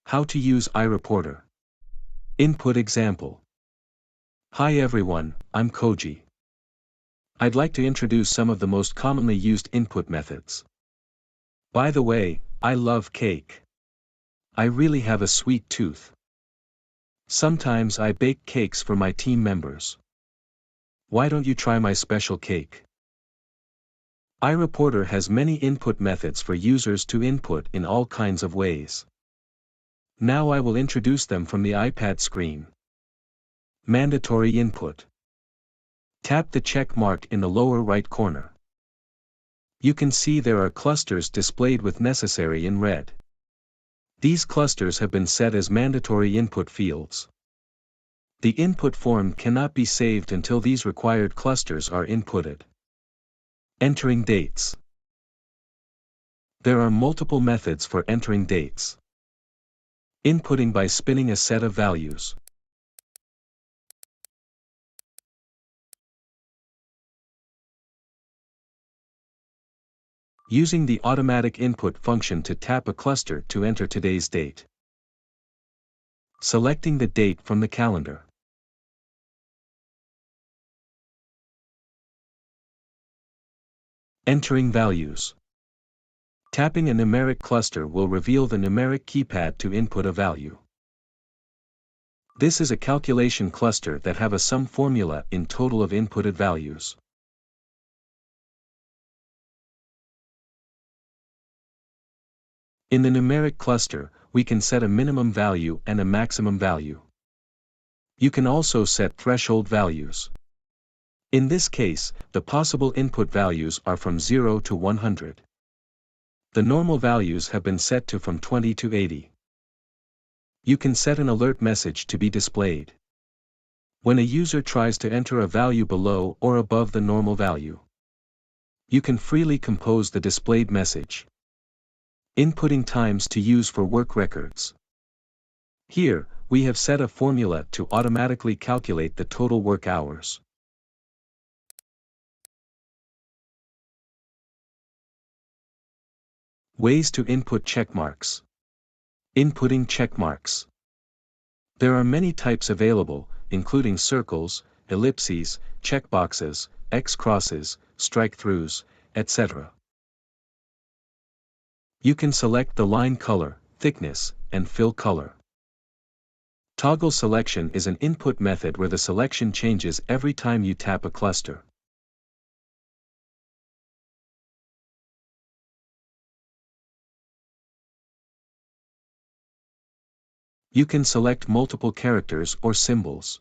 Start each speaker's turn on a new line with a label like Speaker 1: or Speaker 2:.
Speaker 1: How to use iReporter. Input example. Hi everyone, I'm Koji. I'd like to introduce some of the most commonly used input methods. By the way, I love cake. I really have a sweet tooth. Sometimes I bake cakes for my team members. Why don't you try my special cake? iReporter has many input methods for users to input in all kinds of ways. Now I will introduce them from the iPad screen. Mandatory input. Tap the check mark in the lower right corner. You can see there are clusters displayed with necessary in red. These clusters have been set as mandatory input fields. The input form cannot be saved until these required clusters are inputted. Entering dates. There are multiple methods for entering dates. Inputting by spinning a set of values. Using the automatic input function to tap a cluster to enter today's date. Selecting the date from the calendar. Entering values. Tapping a numeric cluster will reveal the numeric keypad to input a value. This is a calculation cluster that have a sum formula in total of inputted values. In the numeric cluster, we can set a minimum value and a maximum value. You can also set threshold values. In this case, the possible input values are from 0 to 100. The normal values have been set to from 20 to 80. You can set an alert message to be displayed when a user tries to enter a value below or above the normal value. You can freely compose the displayed message. Inputting times to use for work records. Here, we have set a formula to automatically calculate the total work hours. Ways to input checkmarks. Inputting checkmarks. There are many types available, including circles, ellipses, checkboxes, X crosses, strike-throughs, etc. You can select the line color, thickness, and fill color. Toggle selection is an input method where the selection changes every time you tap a cluster. You can select multiple characters or symbols.